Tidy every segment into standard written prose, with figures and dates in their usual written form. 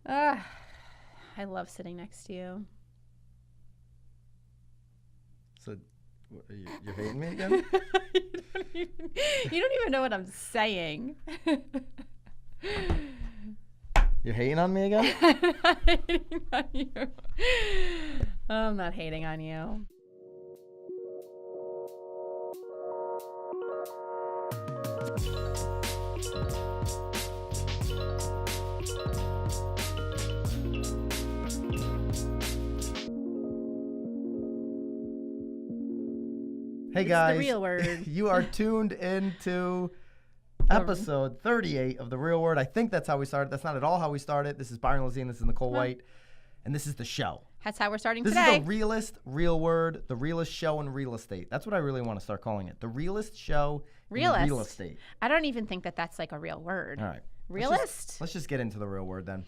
I love sitting next to you. So you're hating me again? You don't even know what I'm saying. You're hating on me again? I'm not hating on you. I'm not hating on you. Hey guys, the real word. You are tuned into episode 38 of The Real Word. I think that's how we started. That's not at all how we started. This is Byron and Lazine, this is Nicole White, and this is the show. That's how we're starting this today. This is the realest, real word, the realest show in real estate. That's what I really want to start calling it. The realest show in real estate. I don't even think that that's like a real word. All right. Realist? Let's just get into the real word then.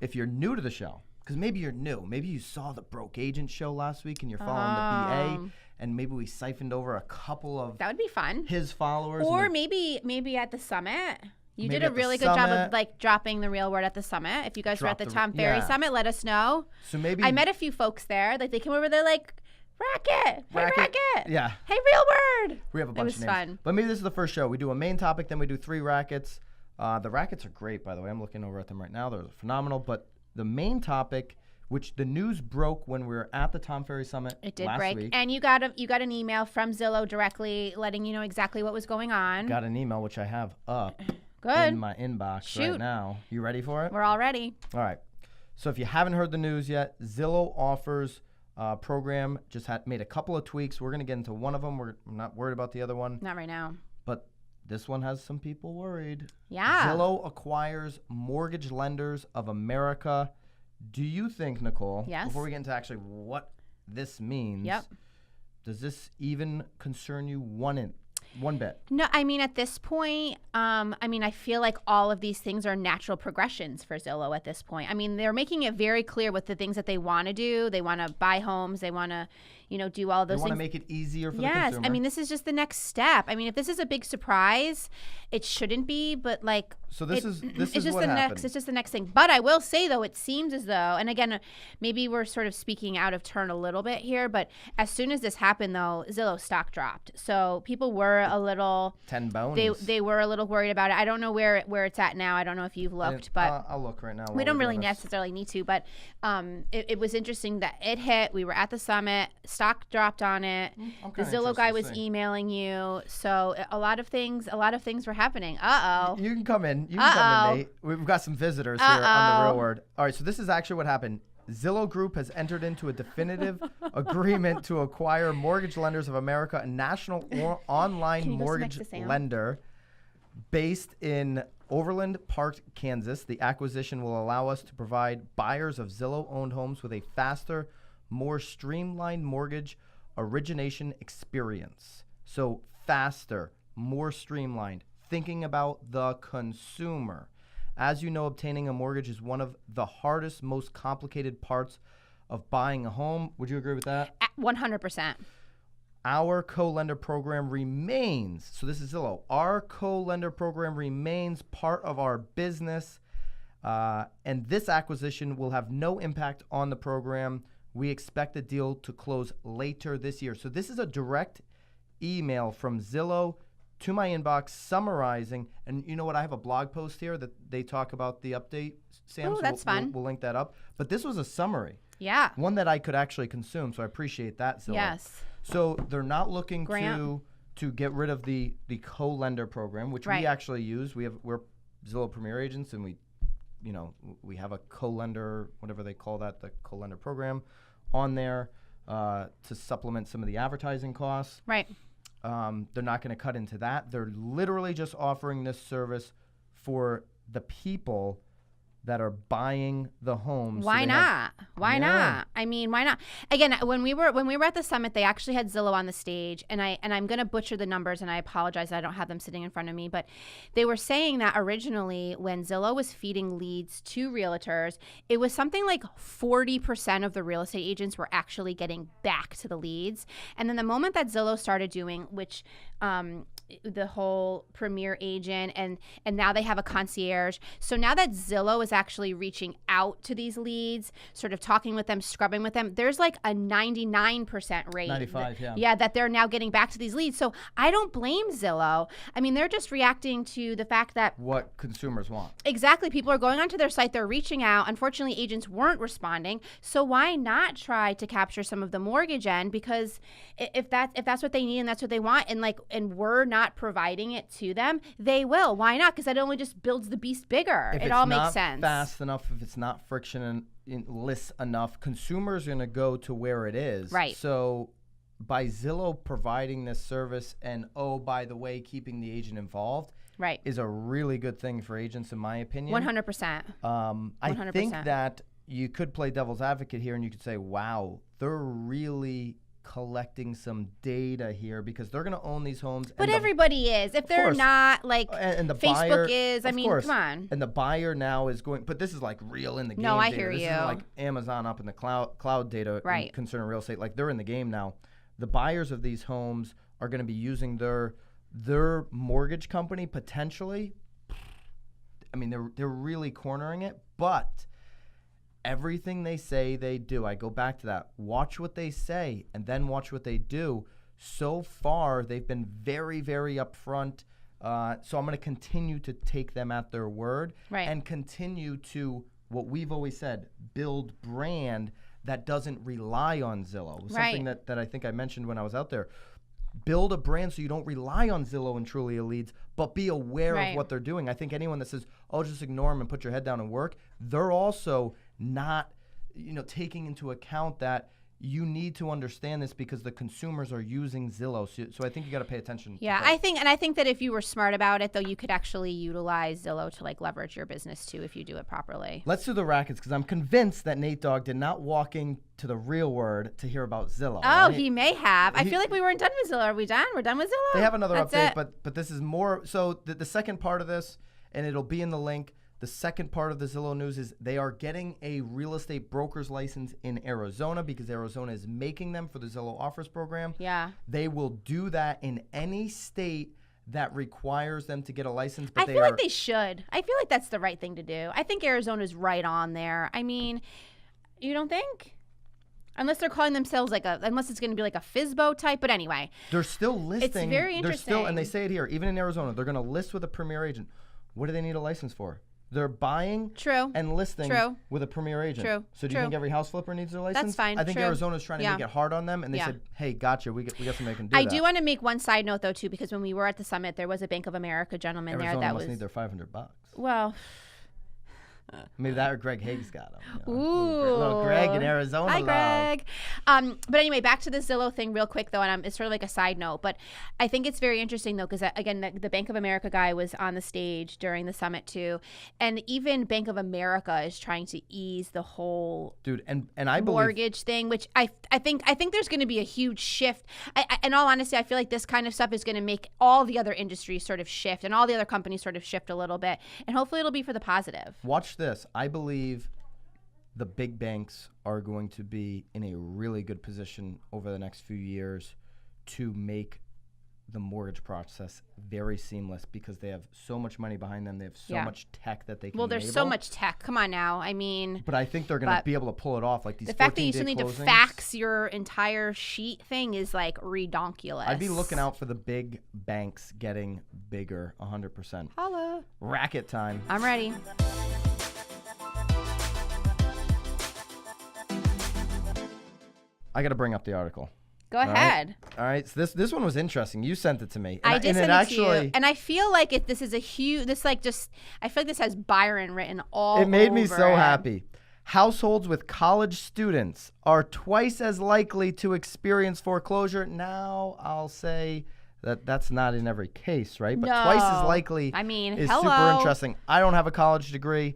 If you're new to the show, because maybe you're new. Maybe you saw the Broke Agent show last week and you're following the BA, and maybe we siphoned over a couple of that would be fun. His followers. Or maybe at the summit. You did a really good job of like dropping the real word at the summit. If you guys were at the Tom Ferry Summit, let us know. So maybe I met a few folks there. Like they came over, they're like, Racket. Hey, Racket. Yeah. Hey, real word. We have a bunch of names. Fun. But maybe this is the first show. We do a main topic, then we do 3 rackets. The rackets are great, by the way. I'm looking over at them right now. They're phenomenal. But the main topic, which the news broke when we were at the Tom Ferry Summit last week. It did break. And you got an email from Zillow directly letting you know exactly what was going on. Got an email, which I have up in my inbox right now. You ready for it? We're all ready. All right. So if you haven't heard the news yet, Zillow Offers program just made a couple of tweaks. We're going to get into one of them. I'm not worried about the other one. Not right now. But this one has some people worried. Yeah. Zillow acquires Mortgage Lenders of America. Do you think, Nicole, before we get into actually what this means, does this even concern you one bit? No, I mean, at this point, I feel like all of these things are natural progressions for Zillow at this point. I mean, they're making it very clear with the things that they want to do. They want to buy homes. They want to, do all those things. They want to make it easier for the consumer. Yes, I mean, this is just the next step. I mean, if this is a big surprise, it shouldn't be, but like, so this is just what happened. It's just the next thing. But I will say though, it seems as though, and again, maybe we're sort of speaking out of turn a little bit here, but as soon as this happened though, Zillow stock dropped. So people were a little 10 bones. They were a little worried about it. I don't know where it's at now. I don't know if you've looked, but I'll look right now. We don't really necessarily need to, but it was interesting that it hit. We were at the summit. Stock dropped on it. The Zillow guy was emailing you. So a lot of things were happening. You can come in. You can come in, Nate. We've got some visitors here on The Real Word. All right, so this is actually what happened. Zillow Group has entered into a definitive agreement to acquire Mortgage Lenders of America, a national online mortgage lender based in Overland Park, Kansas. The acquisition will allow us to provide buyers of Zillow-owned homes with a faster, more streamlined mortgage origination experience. So faster, more streamlined, thinking about the consumer. As you know, obtaining a mortgage is one of the hardest, most complicated parts of buying a home. Would you agree with that? 100%. Our co-lender program remains, so this is Zillow, our co-lender program remains part of our business, and this acquisition will have no impact on the program. We expect the deal to close later this year. So this is a direct email from Zillow to my inbox summarizing, and you know what? I have a blog post here that they talk about the update, Sam. Oh, that's fun. We'll link that up. But this was a summary. Yeah. One that I could actually consume, so I appreciate that, Zillow. Yes. So they're not looking to get rid of the co-lender program, which we actually use. We're Zillow Premier Agents, and we have a co-lender, whatever they call that, the co-lender program, on there to supplement some of the advertising costs. Right. They're not going to cut into that. They're literally just offering this service for the people that are buying the homes. Why not? Why not? I mean, why not? Again, when we were at the summit, they actually had Zillow on the stage, and I'm going to butcher the numbers, and I apologize, I don't have them sitting in front of me, but they were saying that originally when Zillow was feeding leads to realtors, it was something like 40% of the real estate agents were actually getting back to the leads. And then the moment that Zillow started doing, which the whole premier agent, and now they have a concierge. So now that Zillow is actually reaching out to these leads, sort of talking with them, scrubbing with them, there's like a 99% rate. 95, Yeah, that they're now getting back to these leads. So I don't blame Zillow. I mean, they're just reacting to the fact that what consumers want. Exactly. People are going onto their site, they're reaching out. Unfortunately, agents weren't responding. So why not try to capture some of the mortgage end? Because if that's what they need and that's what they want, and we're not providing it to them, they will. Why not? Because that only just builds the beast bigger. It all makes sense. If it's not fast enough, if it's not frictionless enough, consumers are going to go to where it is. Right. So by Zillow providing this service and, oh, by the way, keeping the agent involved, right, is a really good thing for agents, in my opinion. 100%. 100%. I think that you could play devil's advocate here, and you could say, wow, they're really collecting some data here because they're going to own these homes. But everybody is. If they're not, like, and the Facebook buyer, is, I mean, come on. And the buyer now is going, but this is like real in the game. No, I data. hear this you. Is like Amazon up in the cloud data right, concerning real estate. Like, they're in the game now. The buyers of these homes are going to be using their mortgage company potentially. I mean, they're really cornering it, but everything they say they do, I go back to that. Watch what they say and then watch what they do. So far, they've been very, very upfront. So I'm going to continue to take them at their word, right, and continue to, what we've always said, build brand that doesn't rely on Zillow. Right. Something that I think I mentioned when I was out there. Build a brand so you don't rely on Zillow and Trulia leads, but be aware right, of what they're doing. I think anyone that says, oh, just ignore them and put your head down and work, they're also not, taking into account that you need to understand this because the consumers are using Zillow. So I think you got to pay attention. Yeah, I think that if you were smart about it, though, you could actually utilize Zillow to like leverage your business too if you do it properly. Let's do the Rackets because I'm convinced that Nate Dogg did not walk into the real word to hear about Zillow. Oh, right? He may have. I feel like we weren't done with Zillow. Are we done? We're done with Zillow? They have another That's update, it. but this is more. So the second part of this, and it'll be in the link. The second part of the Zillow news is they are getting a real estate broker's license in Arizona because Arizona is making them for the Zillow Offers program. Yeah. They will do that in any state that requires them to get a license. But I feel like they should. I feel like that's the right thing to do. I think Arizona's right on there. I mean, you don't think? Unless they're calling themselves unless it's going to be like a FSBO type. But anyway. They're still listing. It's very interesting. And they say it here, even in Arizona, they're going to list with a premier agent. What do they need a license for? They're buying and listing with a premier agent. True. So do you think every house flipper needs their license? That's fine. I think Arizona's trying to make it hard on them, and they said, hey, gotcha, we got somebody that can do that. I do want to make one side note, though, too, because when we were at the summit, there was a Bank of America gentleman Arizona there that must need their $500. Well... Maybe that or Greg Hague's got them. Ooh. Little Greg in Arizona. Hi, Greg. But anyway, back to the Zillow thing real quick, though, and it's sort of like a side note. But I think it's very interesting, though, because, again, the Bank of America guy was on the stage during the summit, too. And even Bank of America is trying to ease the whole and I mortgage thing, which I think there's going to be a huge shift. In all honesty, I feel like this kind of stuff is going to make all the other industries sort of shift and all the other companies sort of shift a little bit. And hopefully it'll be for the positive. Watch this. I believe the big banks are going to be in a really good position over the next few years to make the mortgage process very seamless because they have so much money behind them. They have so much tech that they can Well, there's enable. so much tech. Come on now. I mean... But I think they're going to be able to pull it off. Like these 14-day closings. The fact that you still need to fax your entire sheet thing is like redonkulous. I'd be looking out for the big banks getting bigger 100%. Holla. Racket time. I'm ready. I got to bring up the article. Go ahead. All right. So this one was interesting. You sent it to me. I did send it to you. And I feel like this is a huge, I feel like this has Byron written all over it. It made me so happy. Households with college students are twice as likely to experience foreclosure. Now, I'll say that's not in every case, right? But twice as likely is super interesting. I don't have a college degree.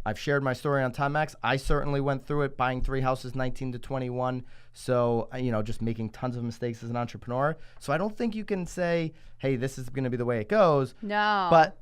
I've shared my story on Timex. I certainly went through it, buying 3 houses, 19 to 21. So, just making tons of mistakes as an entrepreneur. So I don't think you can say, hey, this is going to be the way it goes. No. But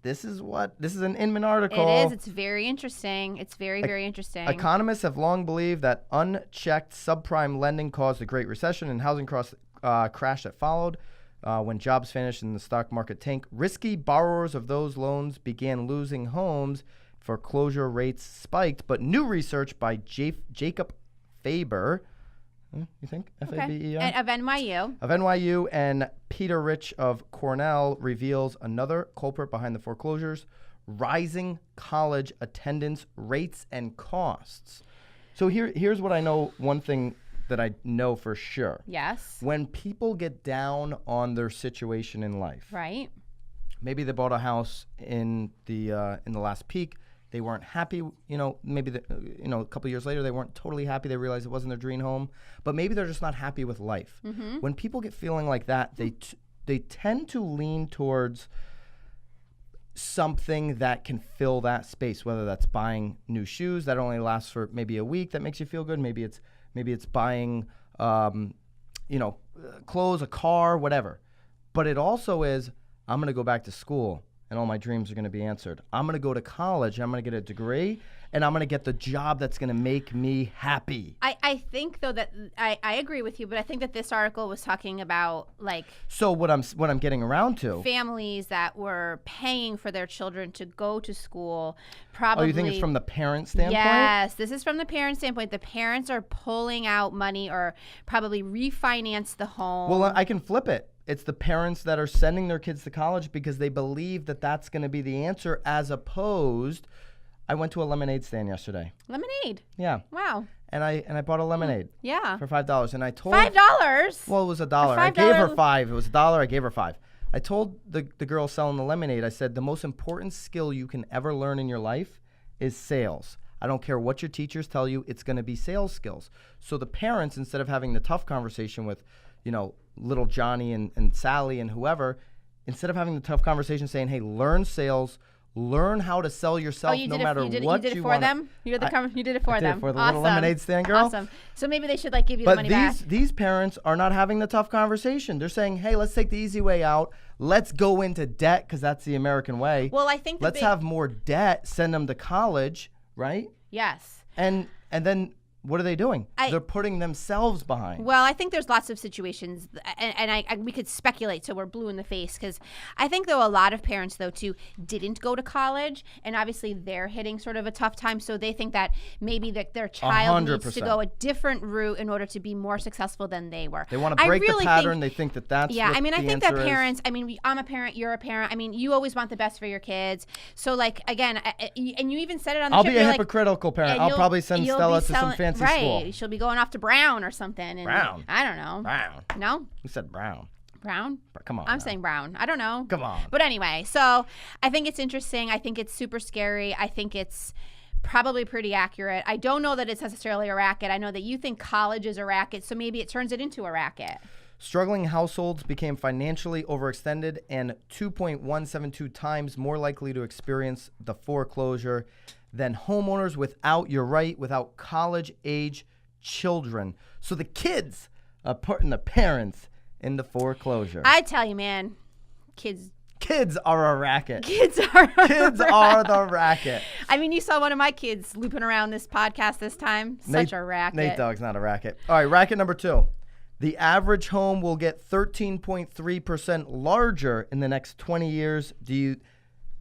this is an Inman article. It is. It's very interesting. It's very, very interesting. Economists have long believed that unchecked subprime lending caused the Great Recession and housing crash that followed. When jobs vanished and the stock market tanked, risky borrowers of those loans began losing homes. Foreclosure rates spiked, but new research by Jacob Faber, you think? F-A-B-E-R? Of NYU. Of NYU, and Peter Rich of Cornell reveals another culprit behind the foreclosures: rising college attendance rates and costs. So here's what I know, one thing that I know for sure. Yes. When people get down on their situation in life, right? Maybe they bought a house in the last peak. They weren't happy, maybe a couple years later they weren't totally happy. They realized it wasn't their dream home, but maybe they're just not happy with life. Mm-hmm. When people get feeling like that, they tend to lean towards something that can fill that space, whether that's buying new shoes that only lasts for maybe a week that makes you feel good. Maybe it's buying, clothes, a car, whatever. But it also is, I'm going to go back to school and all my dreams are going to be answered. I'm going to go to college, I'm going to get a degree, and I'm going to get the job that's going to make me happy. I think, though, that I agree with you, but I think that this article was talking about, like... So what I'm getting around to... families that were paying for their children to go to school, probably... Oh, you think it's from the parent standpoint? Yes, this is from the parent standpoint. The parents are pulling out money or probably refinance the home. Well, I can flip it. It's the parents that are sending their kids to college because they believe that that's going to be the answer, as opposed... I went to a lemonade stand yesterday. Lemonade? Yeah. Wow. And I bought a lemonade. Yeah. For $5. And I told... $5? Well, it was $1. I gave her $5. It was $1. I gave her $5. I told the girl selling the lemonade, I said, the most important skill you can ever learn in your life is sales. I don't care what your teachers tell you, it's going to be sales skills. So the parents, instead of having the tough conversation with, little Johnny and Sally and whoever, instead of having the tough conversation saying, hey, learn sales, learn how to sell yourself no matter what you want. You did it for them? You did it for them? I did it for the little lemonade stand girl. Awesome. So maybe they should give you the money back. But these parents are not having the tough conversation. They're saying, hey, let's take the easy way out. Let's go into debt because that's the American way. Well, I think let's have more debt, send them to college, right? Yes. And then what are they doing? They're putting themselves behind. Well, I think there's lots of situations, and we could speculate till we're blue in the face, because I think, though, a lot of parents, though, too, didn't go to college, and obviously they're hitting sort of a tough time, so they think that maybe their child 100%. needs to go a different route in order to be more successful than they were. They want to break the pattern. They think that that's yeah, what I mean, the I think that answer parents, is. I'm a parent, you're a parent. I mean, you always want the best for your kids. So, again, and you even said it on the I'll trip. be a hypocritical parent. I'll probably send Stella to some fancy school. Right. She'll be going off to Brown or something. And Brown? I don't know. Brown. No? You said Brown. Brown? Come on. I'm saying Brown. I don't know. Come on. But anyway, so I think it's interesting. I think it's super scary. I think it's probably pretty accurate. I don't know that it's necessarily a racket. I know that you think college is a racket, so maybe it turns it into a racket. Struggling households became financially overextended and 2.172 times more likely to experience the foreclosure than homeowners without college-age children. So the kids are putting the parents in the foreclosure. I tell you, man, kids are a racket. Kids are the racket. I mean, you saw one of my kids looping around this podcast this time. Such a racket. Nate Dogg's not a racket. All right, racket number 2. The average home will get 13.3% larger in the next 20 years.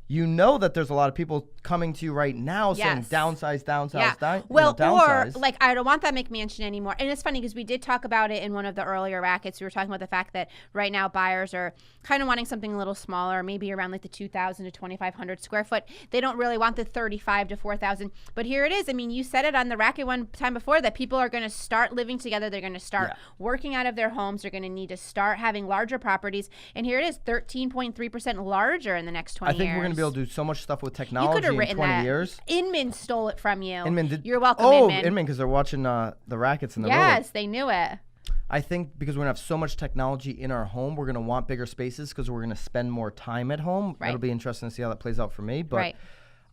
You know that there's a lot of people coming to you right now saying downsize. Yeah. Well, downsize. Or I don't want that McMansion anymore. And it's funny because we did talk about it in one of the earlier rackets. We were talking about the fact that right now buyers are kind of wanting something a little smaller, maybe around the 2,000 to 2,500 square foot. They don't really want the 35 to 4,000. But here it is. I mean, you said it on the racket one time before that people are going to start living together. They're going to start working out of their homes. They're going to need to start having larger properties. And here it is, 13.3% larger in the next 20 years. I think we're going to be able to do so much stuff with technology in 20 years. Inman stole it from you. You're welcome, Inman. Inman, because they're watching the rackets in the road. Yes, they knew it. I think because we're going to have so much technology in our home, we're going to want bigger spaces because we're going to spend more time at home. Right. It'll be interesting to see how that plays out for me. But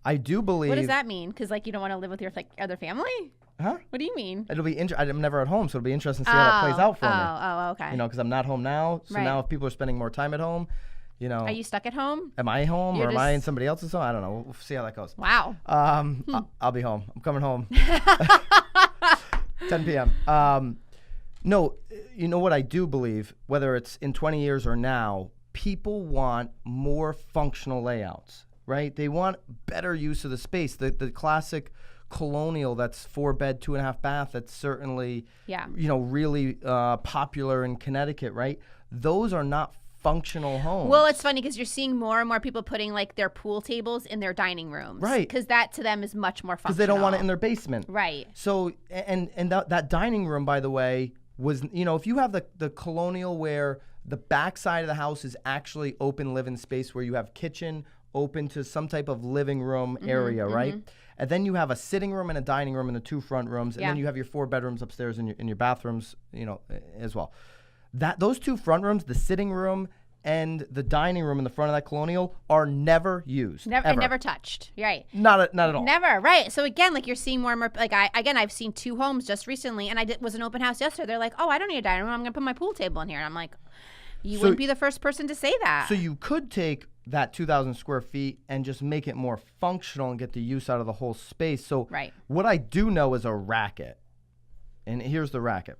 I do believe. What does that mean? Because like you don't want to live with your other family? Huh? What do you mean? It'll be I'm never at home, so it'll be interesting to see how that plays out for me. Okay. You know, because I'm not home now. So now if people are spending more time at home, you know. Are you stuck at home? Am I home or am I in somebody else's home? I don't know. We'll see how that goes. Wow. I'll be home. I'm coming home. 10 p.m. No, you know what I do believe, whether it's in 20 years or now, people want more functional layouts, right? They want better use of the space. The classic colonial that's 4-bed, 2.5 bath, that's certainly, really popular in Connecticut, right? Those are not functional homes. Well, it's funny because you're seeing more and more people putting like their pool tables in their dining rooms. Right. Because that to them is much more functional. Because they don't want it in their basement. Right. So, and that dining room, by the way, was, if you have the colonial where the back side of the house is actually open living space where you have kitchen open to some type of living room area, right? And then you have a sitting room and a dining room and the 2 front rooms, and then you have your 4 bedrooms upstairs and your bathrooms, as well. Those 2 front rooms, the sitting room and the dining room in the front of that colonial, are never used. Never touched. Right. Not at all. Never. Right. So again, like you're seeing more and more. Like I've seen 2 homes just recently, and was an open house yesterday. They're like, oh, I don't need a dining room. I'm gonna put my pool table in here. And I'm like, you wouldn't be the first person to say that. So you could take that 2,000 square feet and just make it more functional and get the use out of the whole space. So what I do know is a Racket, and here's the Racket.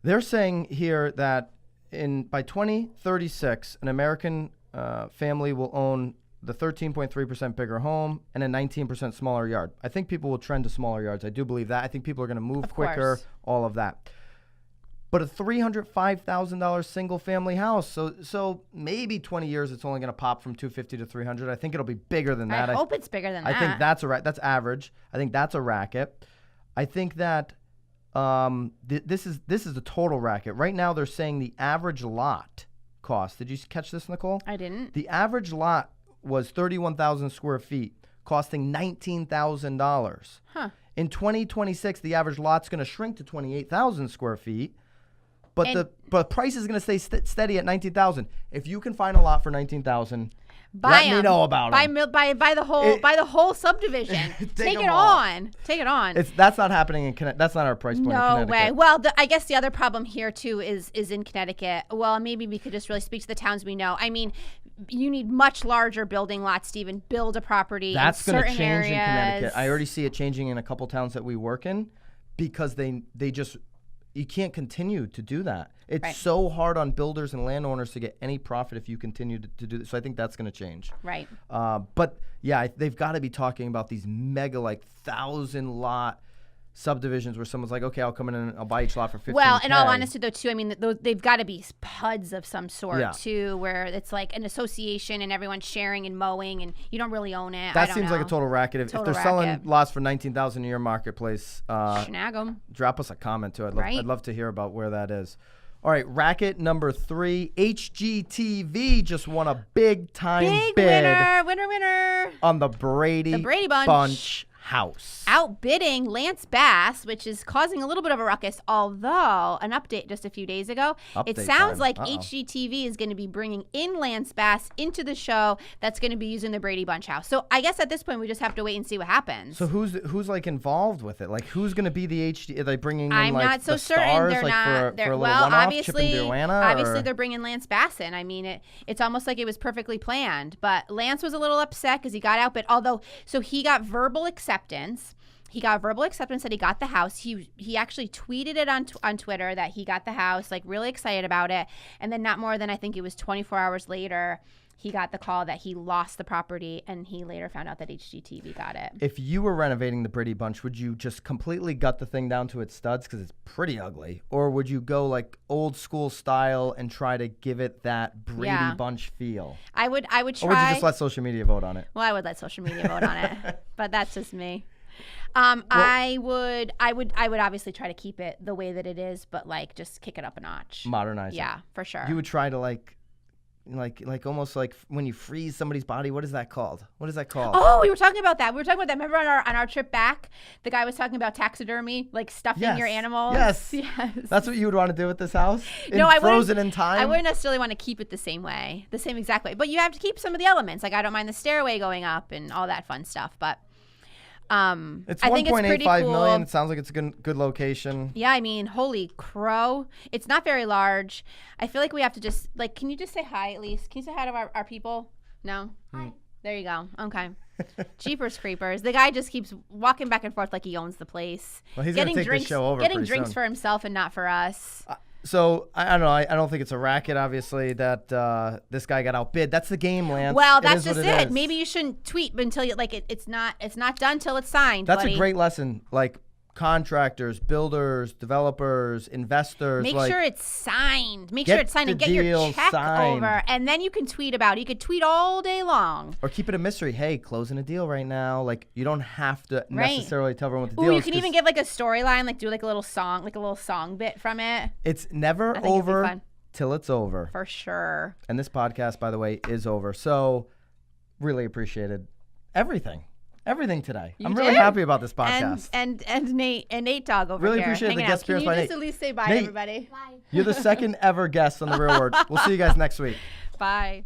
They're saying here that by 2036, an American family will own the 13.3% bigger home and a 19% smaller yard. I think people will trend to smaller yards. I do believe that. I think people are going to move quicker, all of that. But a $305,000 single family house. So maybe 20 years it's only going to pop from 250 to 300. I think it'll be bigger than that. I hope it's bigger than that. I think that's average. I think that's a Racket. I think that this is the total Racket. Right now they're saying the average lot cost. Did you catch this, Nicole? I didn't. The average lot was 31,000 square feet, costing $19,000. Huh. In 2026, the average lot's going to shrink to 28,000 square feet, but the price is going to stay steady at 19,000. If you can find a lot for 19,000, let me know about them. Buy the whole subdivision. Take it on. That's not happening in Connecticut. That's not our price point. No in way. Well, I guess the other problem here too is in Connecticut. Well, maybe we could just really speak to the towns we know. I mean, you need much larger building lots to even build a property. That's going to change in Connecticut. I already see it changing in a couple towns that we work in, because they just, you can't continue to do that. It's so hard on builders and landowners to get any profit if you continue to do this. So I think that's going to change. Right. But yeah, they've got to be talking about these mega 1,000 lot subdivisions where someone's like, okay, I'll come in and I'll buy each lot for $15,000. Well, in all honesty, though, too, I mean, they've got to be PUDs of some sort, too, where it's like an association and everyone's sharing and mowing and you don't really own it. That seems like a total racket. If they're selling lots for $19,000 in your marketplace, snag them. Drop us a comment, too. I'd love to hear about where that is. All right, Racket number 3. HGTV just won a big bid. Winner. On the Brady Bunch house. Outbidding Lance Bass, which is causing a little bit of a ruckus, although an update just a few days ago. It sounds like HGTV is going to be bringing in Lance Bass into the show that's going to be using the Brady Bunch house. So I guess at this point we just have to wait and see what happens. So who's like involved with it? Like who's going to be the HD? Are they bringing in I'm not so certain. Stars, they're like not. For a little one-off, obviously, Chip and Joanna, obviously they're bringing Lance Bass in. I mean, it's almost like it was perfectly planned. But Lance was a little upset because he got outbid. So he got verbal acceptance. He got verbal acceptance that he got the house. He actually tweeted it on Twitter that he got the house, like really excited about it. And then not more than I think it was 24 hours later, he got the call that he lost the property, and he later found out that HGTV got it. If you were renovating the Brady Bunch, would you just completely gut the thing down to its studs because it's pretty ugly? Or would you go like old school style and try to give it that Brady Bunch feel? I would try. Or would you just let social media vote on it? Well, I would let social media vote on it, but that's just me. I would obviously try to keep it the way that it is, but like just kick it up a notch. Modernize it. Yeah, for sure. You would try to like like almost like when you freeze somebody's body. What is that called? What is that called? Oh, we were talking about that. Remember on our trip back, the guy was talking about taxidermy, like stuffing your animals. Yes. That's what you would want to do with this house? Frozen in time? I wouldn't necessarily want to keep it the same exact way. But you have to keep some of the elements. Like I don't mind the stairway going up and all that fun stuff. But it's I think it's pretty $1.85 cool. million. It sounds like it's a good location. Yeah, I mean, holy crow. It's not very large. I feel like we have to just, like, can you just say hi at least? Can you say hi to our people? No? Hi. There you go. Okay. Jeepers creepers. The guy just keeps walking back and forth like he owns the place. Well, he's going to take this show over Getting pretty drinks soon. for himself and not for us. So, I don't know. I don't think it's a racket, obviously, that this guy got outbid. That's the game, Lance. Well, that's just it. Maybe you shouldn't tweet until you, like, it's not done till it's signed, That's buddy. a great lesson. Like, contractors, builders, developers, investors. Make sure it's signed. Make get sure it's signed and the get your deal check signed. over. And then you can tweet about it. You could tweet all day long. Or keep it a mystery. Hey, closing a deal right now. Like, you don't have to necessarily tell everyone what the Ooh, deal you is. can even give like a storyline, like do like a little song bit from it. It's never over till it's over. For sure. And this podcast, by the way, is over. So, really appreciated everything today. I'm really happy about this podcast. And Nate Dogg over really here. Appreciate the guest appearance by Nate. Can you just at least say bye, Nate, everybody? Bye. You're the second ever guest on The Real Word. We'll see you guys next week. Bye.